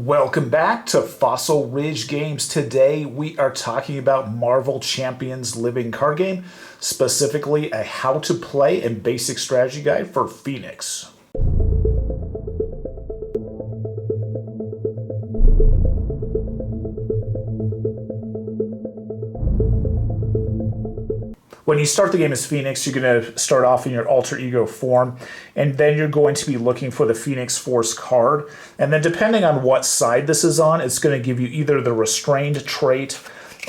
Welcome back to Fossil Ridge Games. Today we are talking about Marvel Champions living card game, specifically a how to play and basic strategy guide for Phoenix. When you start the game as Phoenix, you're going to start off in your alter ego form, and then you're going to be looking for the Phoenix Force card. And then depending on what side this is on, it's going to give you either the Restrained trait,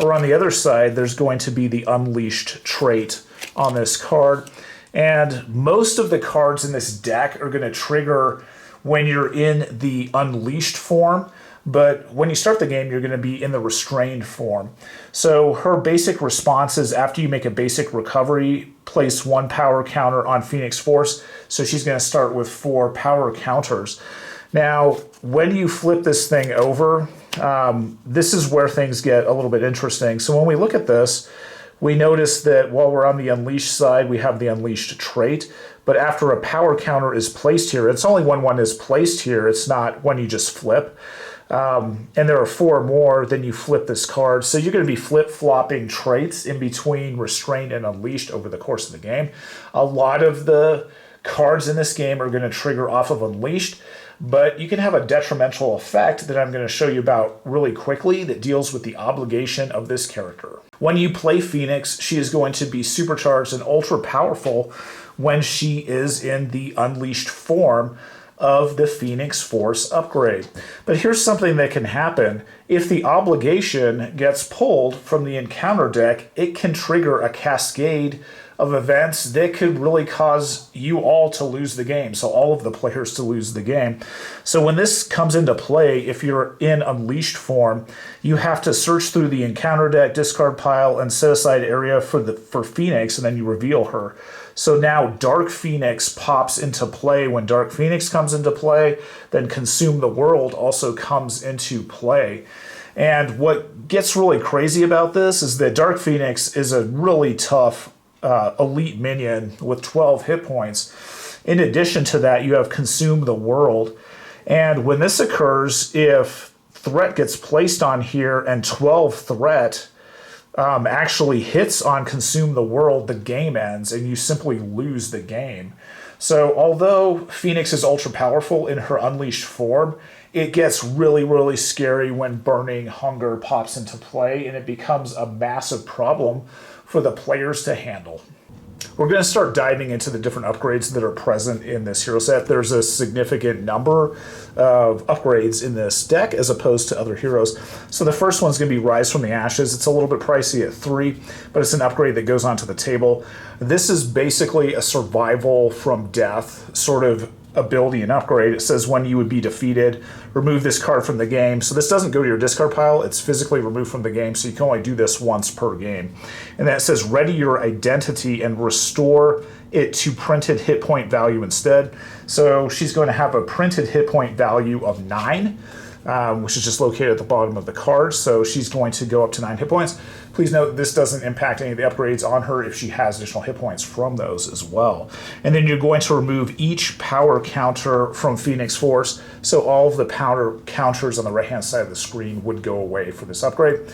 or on the other side, there's going to be the Unleashed trait on this card. And most of the cards in this deck are going to trigger when you're in the Unleashed form. But when you start the game, you're going to be in the Restrained form. So her basic response is after you make a basic recovery, place 1 power counter on Phoenix Force. So she's going to start with 4 power counters. Now, when you flip this thing over, this is where things get a little bit interesting. So when we look at this, we notice that while we're on the Unleashed side, we have the Unleashed trait. But after a power counter is placed here, it's only when one is placed here. It's not when you just flip. And there are 4 more, then you flip this card. So you're going to be flip-flopping traits in between Restrained and Unleashed over the course of the game. A lot of the cards in this game are going to trigger off of Unleashed, but you can have a detrimental effect that I'm going to show you about really quickly that deals with the obligation of this character. When you play Phoenix, she is going to be supercharged and ultra powerful when she is in the Unleashed form of the Phoenix Force upgrade. But here's something that can happen. If the obligation gets pulled from the encounter deck, it can trigger a cascade of events that could really cause you all to lose the game. So all of the players to lose the game. So when this comes into play, if you're in Unleashed form, you have to search through the encounter deck, discard pile, and set aside area for Phoenix, and then you reveal her. So now Dark Phoenix pops into play. When Dark Phoenix comes into play, then Consume the World also comes into play. And what gets really crazy about this is that Dark Phoenix is a really tough elite minion with 12 hit points. In addition to that, you have Consume the World. And when this occurs, if threat gets placed on here and 12 threat actually hits on Consume the World, the game ends and you simply lose the game. So although Phoenix is ultra powerful in her Unleashed form, it gets really, really scary when Burning Hunger pops into play and it becomes a massive problem for the players to handle. We're going to start diving into the different upgrades that are present in this hero set. There's a significant number of upgrades in this deck as opposed to other heroes. So the first one's going to be Rise from the Ashes. It's a little bit pricey at 3, but it's an upgrade that goes onto the table. This is basically a survival from death sort of ability and upgrade. It says when you would be defeated, remove this card from the game. So this doesn't go to your discard pile, it's physically removed from the game, so you can only do this once per game. And then it says ready your identity and restore it to printed hit point value instead. So she's going to have a printed hit point value of 9, which is just located at the bottom of the card. So she's going to go up to 9 hit points. Please note this doesn't impact any of the upgrades on her if she has additional hit points from those as well. And then you're going to remove each power counter from Phoenix Force. So all of the power counters on the right-hand side of the screen would go away for this upgrade.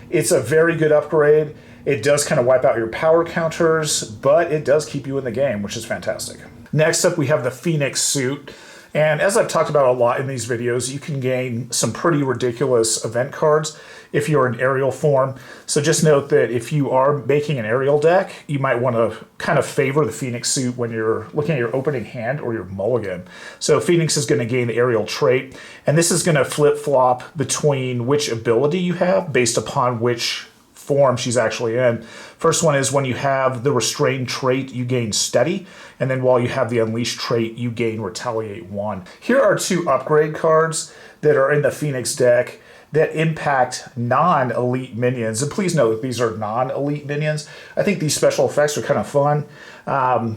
It's a very good upgrade. It does kind of wipe out your power counters, but it does keep you in the game, which is fantastic. Next up, we have the Phoenix suit. And as I've talked about a lot in these videos, you can gain some pretty ridiculous event cards if you're in aerial form. So just note that if you are making an aerial deck, you might want to kind of favor the Phoenix suit when you're looking at your opening hand or your mulligan. So Phoenix is going to gain the aerial trait, and this is going to flip-flop between which ability you have based upon which form she's actually in. First one is when you have the Restrained trait, you gain Steady, and then while you have the Unleashed trait, you gain Retaliate 1. Here are 2 upgrade cards that are in the Phoenix deck that impact non-elite minions. And please note these are non-elite minions. I think these special effects are kind of fun,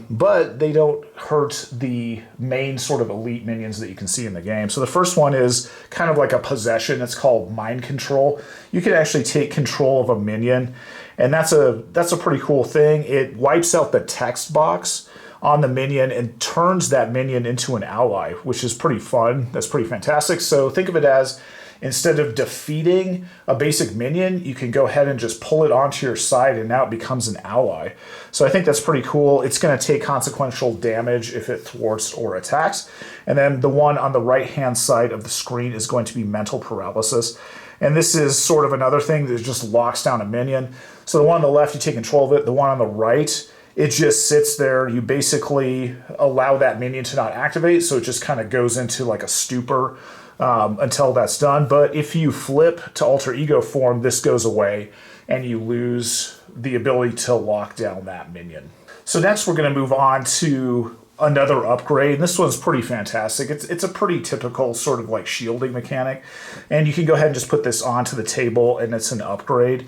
but they don't hurt the main sort of elite minions that you can see in the game. So the first one is kind of like a possession. It's called Mind Control. You can actually take control of a minion, and that's a pretty cool thing. It wipes out the text box on the minion and turns that minion into an ally, which is pretty fun. That's pretty fantastic. So think of it as, instead of defeating a basic minion, you can go ahead and just pull it onto your side and now it becomes an ally. So I think that's pretty cool. It's going to take consequential damage if it thwarts or attacks. And then the one on the right-hand side of the screen is going to be mental paralysis. And this is sort of another thing that just locks down a minion. So the one on the left, you take control of it. The one on the right, it just sits there. You basically allow that minion to not activate, so it just kind of goes into like a stupor until that's done. But if you flip to alter ego form, this goes away and you lose the ability to lock down that minion. So next we're going to move on to another upgrade. This one's pretty fantastic. It's a pretty typical sort of like shielding mechanic, and you can go ahead and just put this onto the table and it's an upgrade.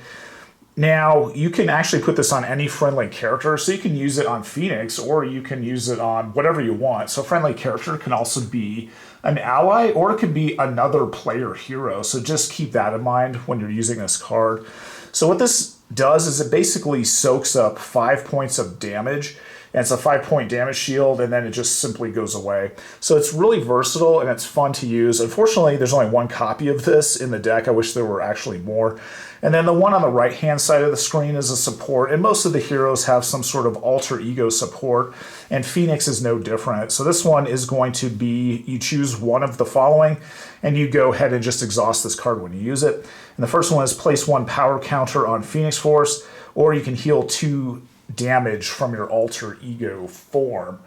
Now, you can actually put this on any friendly character, so you can use it on Phoenix, or you can use it on whatever you want. So friendly character can also be an ally, or it could be another player hero, so just keep that in mind when you're using this card. So what this does is it basically soaks up 5 points of damage, and it's a 5-point damage shield, and then it just simply goes away. So it's really versatile, and it's fun to use. Unfortunately, there's only one copy of this in the deck. I wish there were actually more. And then the one on the right-hand side of the screen is a support, and most of the heroes have some sort of alter ego support, and Phoenix is no different. So this one is going to be, you choose one of the following, and you go ahead and just exhaust this card when you use it. And the first one is place 1 power counter on Phoenix Force, or you can heal 2 damage from your alter ego form.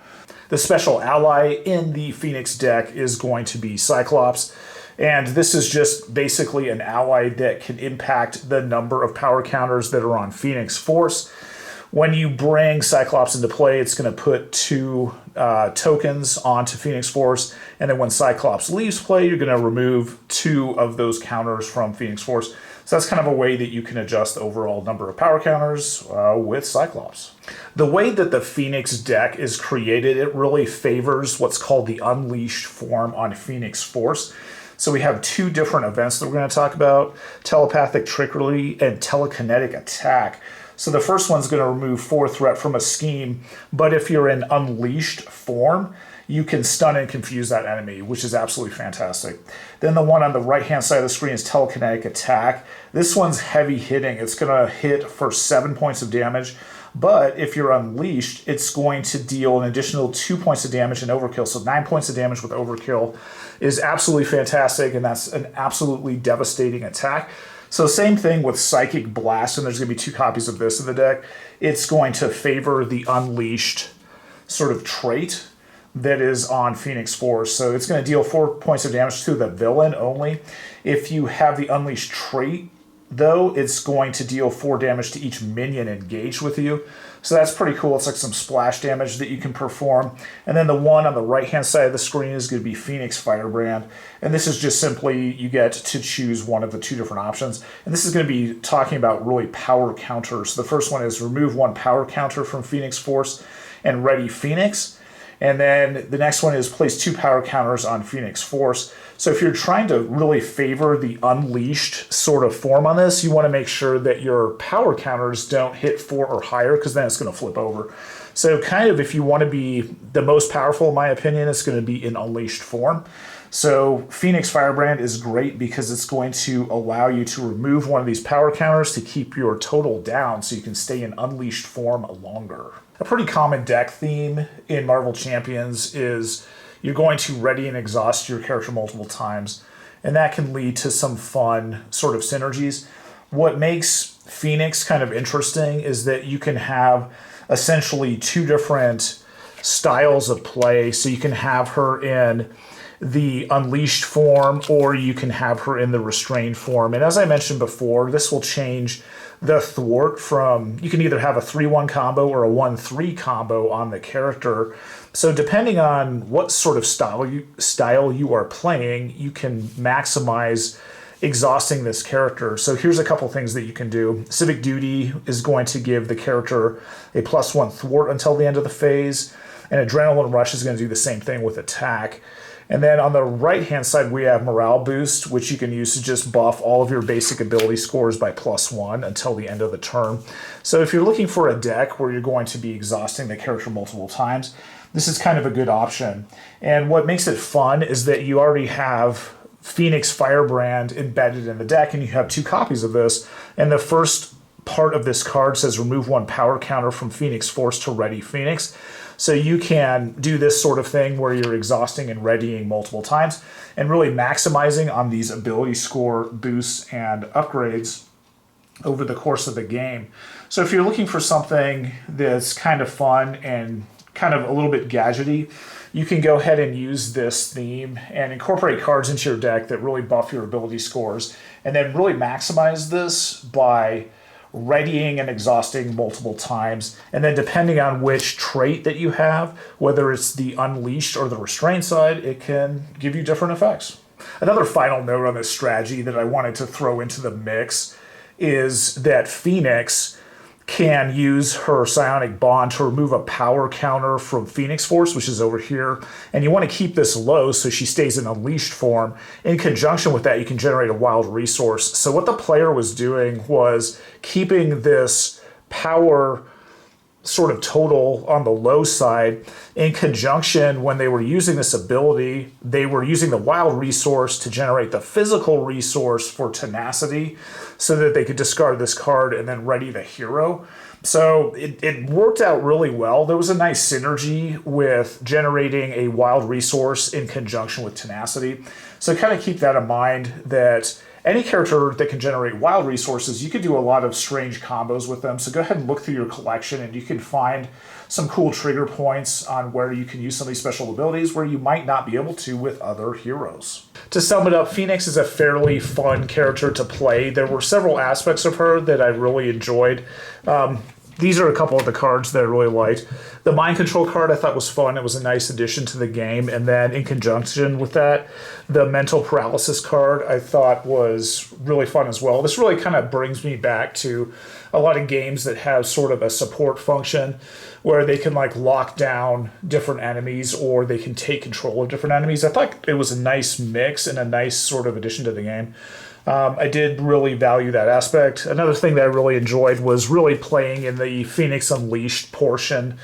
The special ally in the Phoenix deck is going to be Cyclops, and this is just basically an ally that can impact the number of power counters that are on Phoenix Force. When you bring Cyclops into play, it's going to put 2 tokens onto Phoenix Force, and then when Cyclops leaves play, you're going to remove 2 of those counters from Phoenix Force. So that's kind of a way that you can adjust the overall number of power counters with Cyclops. The way that the Phoenix deck is created, it really favors what's called the Unleashed form on Phoenix Force. So we have 2 different events that we're going to talk about: telepathic trickery and telekinetic attack. So the first one's going to remove 4 threat from a scheme, but if you're in Unleashed form, you can stun and confuse that enemy, which is absolutely fantastic. Then the one on the right-hand side of the screen is telekinetic attack. This one's heavy hitting. It's going to hit for 7 points of damage, but if you're Unleashed, it's going to deal an additional 2 points of damage and overkill. So 9 points of damage with overkill is absolutely fantastic, and that's an absolutely devastating attack. So same thing with Psychic Blast, and there's going to be 2 copies of this in the deck. It's going to favor the Unleashed sort of trait that is on Phoenix Force. So it's going to deal 4 points of damage to the villain only. If you have the Unleashed trait, though, it's going to deal 4 damage to each minion engaged with you. So that's pretty cool. It's like some splash damage that you can perform. And then the one on the right-hand side of the screen is going to be Phoenix Firebrand. And this is just simply, you get to choose one of the 2 different options. And this is going to be talking about really power counters. So the first one is remove 1 power counter from Phoenix Force and ready Phoenix. And then the next one is place 2 power counters on Phoenix Force. So if you're trying to really favor the Unleashed sort of form on this, you want to make sure that your power counters don't hit 4 or higher, because then it's going to flip over. So kind of if you want to be the most powerful, in my opinion, it's going to be in Unleashed form. So Phoenix Firebrand is great because it's going to allow you to remove one of these power counters to keep your total down so you can stay in Unleashed form longer. A pretty common deck theme in Marvel Champions is you're going to ready and exhaust your character multiple times, and that can lead to some fun sort of synergies. What makes Phoenix kind of interesting is that you can have essentially 2 different styles of play. So you can have her in the Unleashed form, or you can have her in the Restrained form. And as I mentioned before, this will change the thwart from, you can either have a 3-1 combo or a 1-3 combo on the character. So depending on what sort of style you are playing, you can maximize exhausting this character. So here's a couple things that you can do. Civic Duty is going to give the character a +1 thwart until the end of the phase, and Adrenaline Rush is going to do the same thing with attack. And then on the right-hand side, we have Morale Boost, which you can use to just buff all of your basic ability scores by +1 until the end of the turn. So if you're looking for a deck where you're going to be exhausting the character multiple times, this is kind of a good option. And what makes it fun is that you already have Phoenix Firebrand embedded in the deck, and you have 2 copies of this. And the first part of this card says remove 1 power counter from Phoenix Force to ready Phoenix. So you can do this sort of thing where you're exhausting and readying multiple times and really maximizing on these ability score boosts and upgrades over the course of the game. So if you're looking for something that's kind of fun and kind of a little bit gadgety, you can go ahead and use this theme and incorporate cards into your deck that really buff your ability scores, and then really maximize this by readying and exhausting multiple times. And then depending on which trait that you have, whether it's the Unleashed or the Restraint side, it can give you different effects. Another final note on this strategy that I wanted to throw into the mix is that Phoenix can use her Psionic Bond to remove a power counter from Phoenix Force, which is over here. And you want to keep this low so she stays in Unleashed form. In conjunction with that, you can generate a wild resource. So what the player was doing was keeping this power sort of total on the low side. In conjunction, when they were using this ability, they were using the wild resource to generate the physical resource for tenacity so that they could discard this card and then ready the hero. So it worked out really well. There was a nice synergy with generating a wild resource in conjunction with tenacity. So kind of keep that in mind, that any character that can generate wild resources, you can do a lot of strange combos with them. So go ahead and look through your collection and you can find some cool trigger points on where you can use some of these special abilities where you might not be able to with other heroes. To sum it up, Phoenix is a fairly fun character to play. There were several aspects of her that I really enjoyed. These are a couple of the cards that I really liked. The Mind Control card I thought was fun. It was a nice addition to the game. And then in conjunction with that, the Mental Paralysis card I thought was really fun as well. This really kind of brings me back to a lot of games that have sort of a support function where they can like lock down different enemies or they can take control of different enemies. I thought it was a nice mix and a nice sort of addition to the game. I did really value that aspect. Another thing that I really enjoyed was really playing in the Phoenix Unleashed portion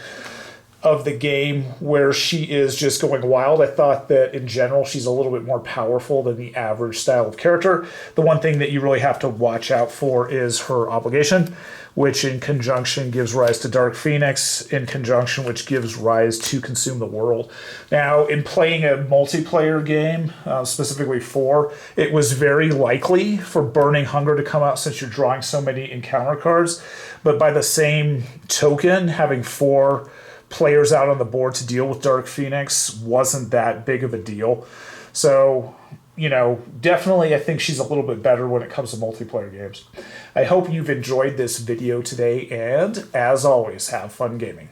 of the game where she is just going wild. I thought that in general she's a little bit more powerful than the average style of character. The one thing that you really have to watch out for is her obligation, which in conjunction gives rise to Dark Phoenix, in conjunction which gives rise to Consume the World. Now, in playing a multiplayer game, specifically 4, it was very likely for Burning Hunger to come out since you're drawing so many encounter cards. But by the same token, having 4 players out on the board to deal with Dark Phoenix wasn't that big of a deal. So, you know, definitely I think she's a little bit better when it comes to multiplayer games. I hope you've enjoyed this video today, and as always, have fun gaming.